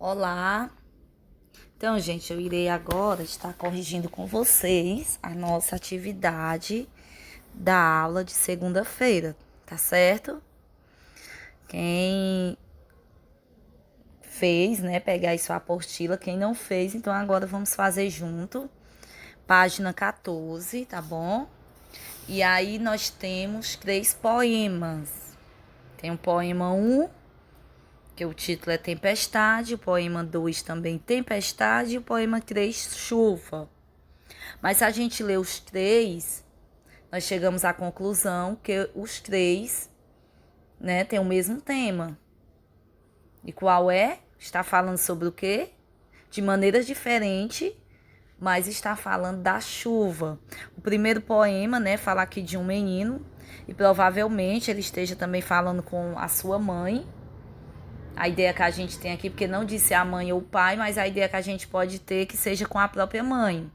Olá! Então, gente, eu irei agora estar corrigindo com vocês a nossa atividade da aula de segunda-feira, tá certo? Quem fez, né, pegar aí sua apostila, quem não fez, então agora vamos fazer junto, página 14, tá bom? E aí nós temos 3 poemas. Tem o poema 1, que o título é Tempestade, o poema 2 também Tempestade, e o poema 3 Chuva. Mas se a gente lê os 3, nós chegamos à conclusão que os 3, né, têm o mesmo tema. E qual é? Está falando sobre o quê? De maneiras diferentes, mas está falando da chuva. O primeiro poema, né, fala aqui de um menino e provavelmente ele esteja também falando com a sua mãe. A ideia que a gente tem aqui, porque não disse a mãe ou o pai, mas a ideia que a gente pode ter que seja com a própria mãe.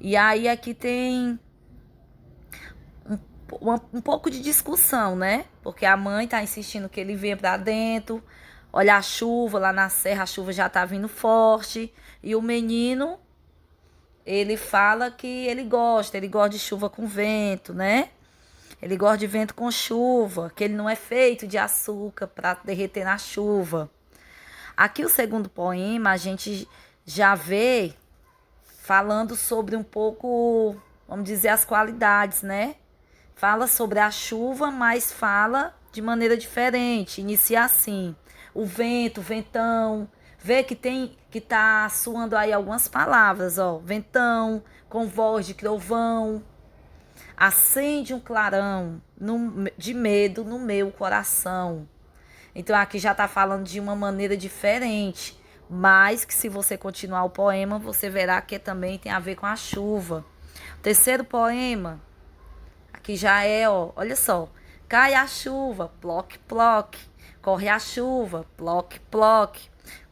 E aí aqui tem um pouco de discussão, né? Porque a mãe tá insistindo que ele venha pra dentro. Olha a chuva lá na serra, a chuva já tá vindo forte. E o menino, ele fala que ele gosta de chuva com vento, né? Ele gosta de vento com chuva, que ele não é feito de açúcar para derreter na chuva. Aqui o segundo poema a gente já vê falando sobre um pouco, vamos dizer, as qualidades, né? Fala sobre a chuva, mas fala de maneira diferente. Inicia assim: o vento, o ventão. Vê que tá soando aí algumas palavras, ó. Ventão, com voz de trovão. Acende um clarão de medo no meu coração. Então aqui já tá falando de uma maneira diferente, mas que se você continuar o poema, você verá que também tem a ver com a chuva. O terceiro poema, aqui já é, ó, olha só. Cai a chuva, ploc, ploc. Corre a chuva, ploc, ploc.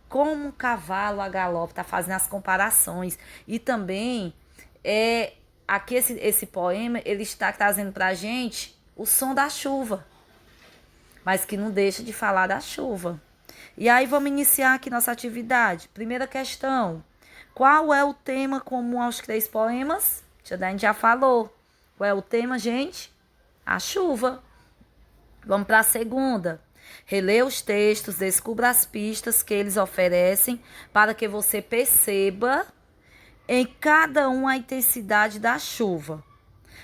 Como um cavalo a galope, tá fazendo as comparações. E também, aqui esse poema, ele está trazendo pra gente o som da chuva, mas que não deixa de falar da chuva. E aí vamos iniciar aqui nossa atividade. Primeira questão: qual é o tema comum aos 3 poemas? A gente já falou. Qual é o tema, gente? A chuva. Vamos para a segunda. Releia os textos, descubra as pistas que eles oferecem para que você perceba em cada um a intensidade da chuva.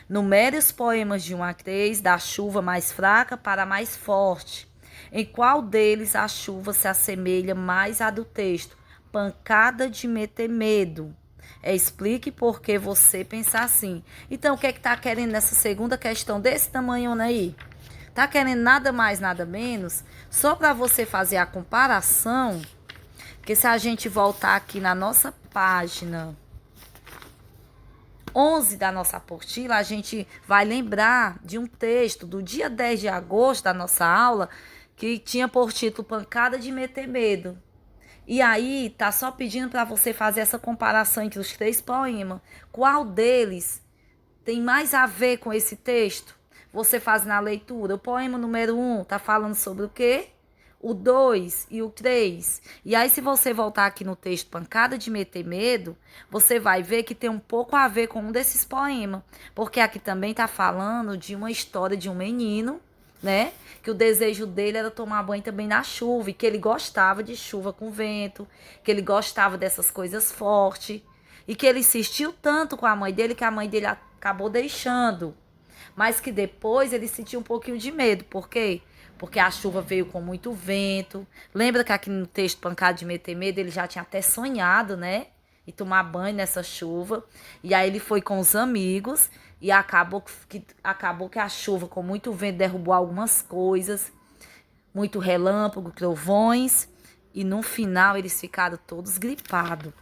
Numere os poemas de 1 a 3, da chuva mais fraca para a mais forte. Em qual deles a chuva se assemelha mais à do texto? Pancada de meter medo. Explique por que você pensa assim. Então, o que é que tá querendo nessa segunda questão desse tamanho aí? Tá querendo nada mais, nada menos, só para você fazer a comparação, que se a gente voltar aqui na nossa página 11 da nossa apostila, a gente vai lembrar de um texto do dia 10 de agosto da nossa aula, que tinha por título Pancada de Meter Medo. E aí, tá só pedindo para você fazer essa comparação entre os 3 poemas. Qual deles tem mais a ver com esse texto? Você faz na leitura. O poema número 1 tá falando sobre o quê? O 2 e o 3. E aí, se você voltar aqui no texto Pancada de Meter Medo, você vai ver que tem um pouco a ver com um desses poemas. Porque aqui também tá falando de uma história de um menino, né? Que o desejo dele era tomar banho também na chuva. E que ele gostava de chuva com vento. Que ele gostava dessas coisas fortes. E que ele insistiu tanto com a mãe dele que a mãe dele acabou deixando. Mas que depois ele sentiu um pouquinho de medo. Por quê? Porque a chuva veio com muito vento. Lembra que aqui no texto Pancada de Meter Medo ele já tinha até sonhado, né? E tomar banho nessa chuva. E aí ele foi com os amigos e acabou que a chuva com muito vento derrubou algumas coisas. Muito relâmpago, trovões. E no final eles ficaram todos gripados.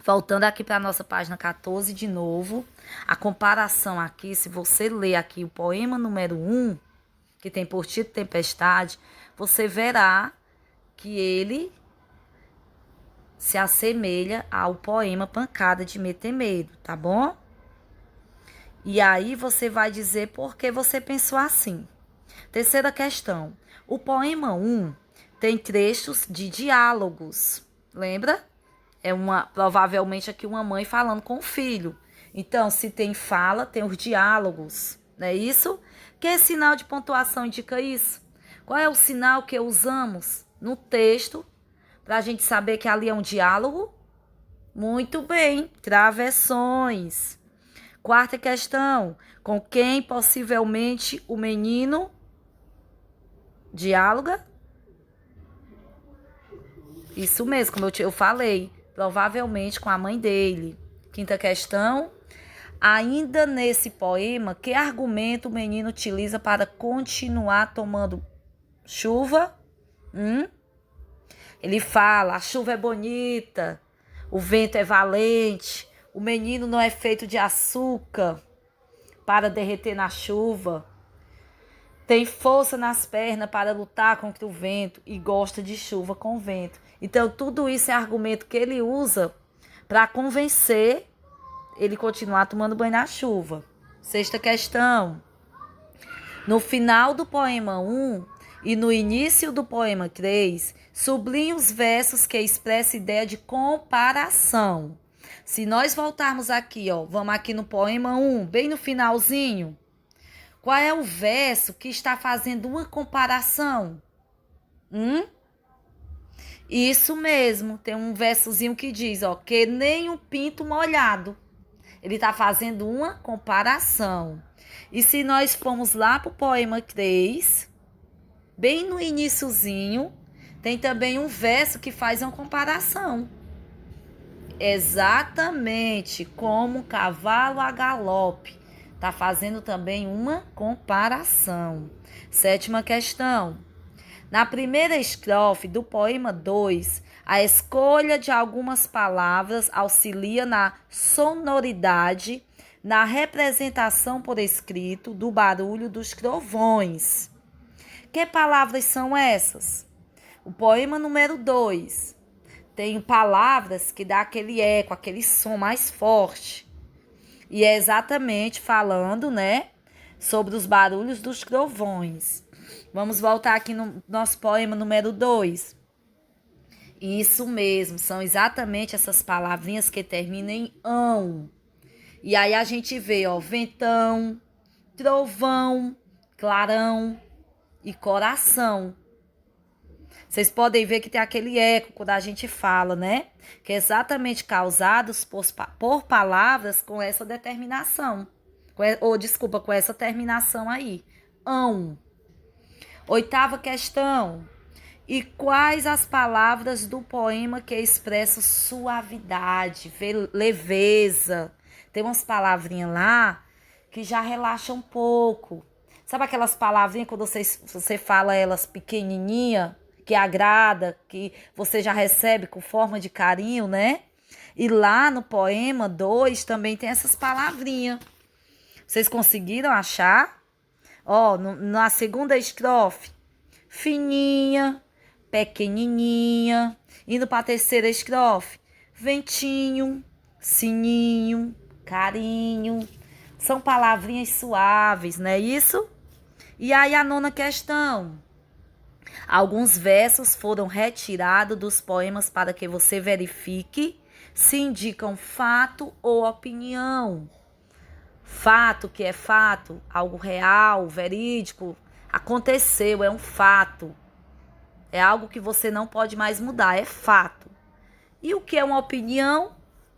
Voltando aqui para a nossa página 14 de novo. A comparação aqui, se você ler aqui o poema número 1, que tem por título Tempestade, você verá que ele se assemelha ao poema Pancada de Meter Medo, tá bom? E aí você vai dizer por que você pensou assim. Terceira questão. O poema 1 tem trechos de diálogos. Lembra? Provavelmente aqui uma mãe falando com o filho. Então, se tem fala, tem os diálogos. Não é isso? Que sinal de pontuação indica isso? Qual é o sinal que usamos no texto para a gente saber que ali é um diálogo? Muito bem, travessões. Quarta questão, com quem possivelmente o menino dialoga? Isso mesmo, como eu falei, provavelmente com a mãe dele. Quinta questão, ainda nesse poema, que argumento o menino utiliza para continuar tomando chuva? Ele fala, a chuva é bonita, o vento é valente, o menino não é feito de açúcar para derreter na chuva. Tem força nas pernas para lutar contra o vento e gosta de chuva com vento. Então, tudo isso é argumento que ele usa para convencer ele continuar tomando banho na chuva. Sexta questão. No final do poema 1 e no início do poema 3, sublinhe os versos que expressam ideia de comparação. Se nós voltarmos aqui, vamos aqui no poema 1, bem no finalzinho. Qual é o verso que está fazendo uma comparação? Isso mesmo, tem um versozinho que diz, que nem um pinto molhado. Ele está fazendo uma comparação. E se nós formos lá para o poema 3, bem no iniciozinho, tem também um verso que faz uma comparação. Exatamente, como um cavalo a galope. Está fazendo também uma comparação. Sétima questão. Na primeira estrofe do poema 2, a escolha de algumas palavras auxilia na sonoridade, na representação por escrito do barulho dos trovões. Que palavras são essas? O poema número 2 tem palavras que dá aquele eco, aquele som mais forte. E é exatamente falando, sobre os barulhos dos trovões. Vamos voltar aqui no nosso poema número 2. Isso mesmo, são exatamente essas palavrinhas que terminam em ão. E aí a gente vê, ventão, trovão, clarão e coração. Vocês podem ver que tem aquele eco quando a gente fala, que é exatamente causados por palavras com essa determinação. Com essa terminação aí. Ão. Oitava questão. E quais as palavras do poema que expressam suavidade, leveza? Tem umas palavrinhas lá que já relaxam um pouco. Sabe aquelas palavrinhas quando você fala elas pequenininha, que agrada, que você já recebe com forma de carinho, E lá no poema 2 também tem essas palavrinhas. Vocês conseguiram achar? Na segunda estrofe, fininha, pequenininha. Indo para a terceira estrofe, ventinho, sininho, carinho. São palavrinhas suaves, não é isso? E aí a nona questão. Alguns versos foram retirados dos poemas para que você verifique se indicam fato ou opinião. Fato, que é fato, algo real, verídico, aconteceu, é um fato. É algo que você não pode mais mudar, é fato. E o que é uma opinião?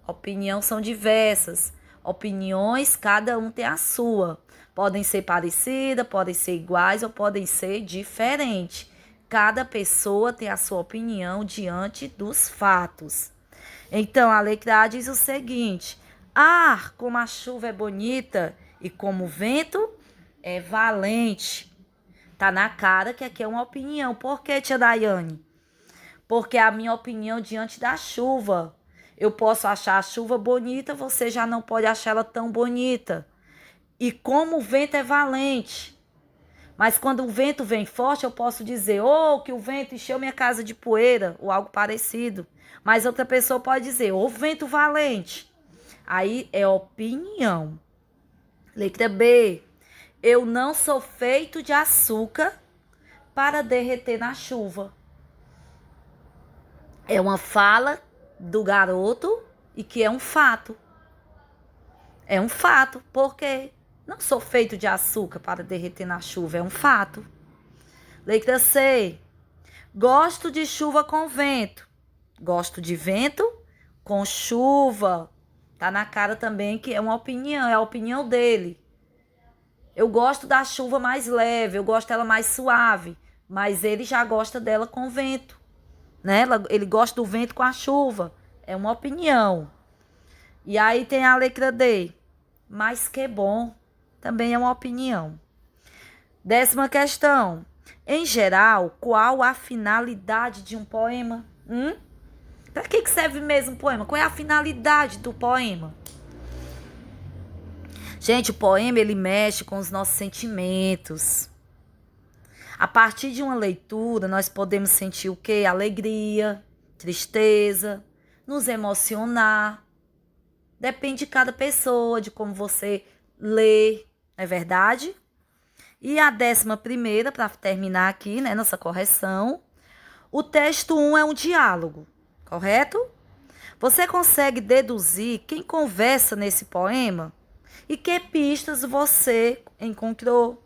Opinião são diversas. Opiniões, cada um tem a sua. Podem ser parecidas, podem ser iguais ou podem ser diferentes. Cada pessoa tem a sua opinião diante dos fatos. Então, a letra diz o seguinte: como a chuva é bonita e como o vento é valente. Tá na cara que aqui é uma opinião. Por que, tia Daiane? Porque é a minha opinião diante da chuva. Eu posso achar a chuva bonita, você já não pode achar ela tão bonita. E como o vento é valente. Mas quando o vento vem forte, eu posso dizer, que o vento encheu minha casa de poeira, ou algo parecido. Mas outra pessoa pode dizer, vento valente. Aí é opinião. Letra B. Eu não sou feito de açúcar para derreter na chuva. É uma fala do garoto e que é um fato. É um fato, porque não sou feito de açúcar para derreter na chuva, é um fato. Letra C. Gosto de chuva com vento. Gosto de vento com chuva. Tá na cara também que é uma opinião, é a opinião dele. Eu gosto da chuva mais leve, eu gosto dela mais suave, mas ele já gosta dela com vento, né? Ele gosta do vento com a chuva. É uma opinião. E aí tem a letra D. Mas que bom. Também é uma opinião. 10ª questão. Em geral, qual a finalidade de um poema? Para que serve mesmo um poema? Qual é a finalidade do poema? Gente, o poema ele mexe com os nossos sentimentos. A partir de uma leitura, nós podemos sentir o quê? Alegria, tristeza, nos emocionar. Depende de cada pessoa, de como você lê, não é verdade? E a 11ª, para terminar aqui, né, nossa correção. O texto 1 é um diálogo, correto? Você consegue deduzir quem conversa nesse poema? E que pistas você encontrou?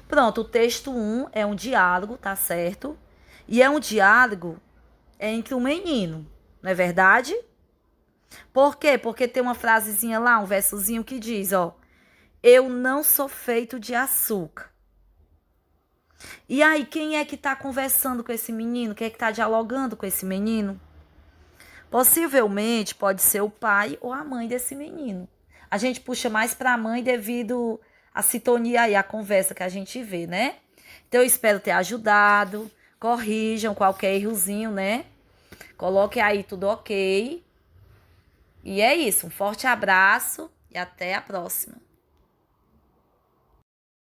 Pronto, o texto 1 é um diálogo, tá certo? E é um diálogo entre um menino, não é verdade? Por quê? Porque tem uma frasezinha lá, um versozinho que diz, ó, eu não sou feito de açúcar. E aí, quem é que tá conversando com esse menino? Quem é que tá dialogando com esse menino? Possivelmente pode ser o pai ou a mãe desse menino. A gente puxa mais para a mãe devido à sintonia e à conversa que a gente vê, né? Então, eu espero ter ajudado. Corrijam qualquer errozinho, né? Coloquem aí tudo ok. E é isso. Um forte abraço e até a próxima.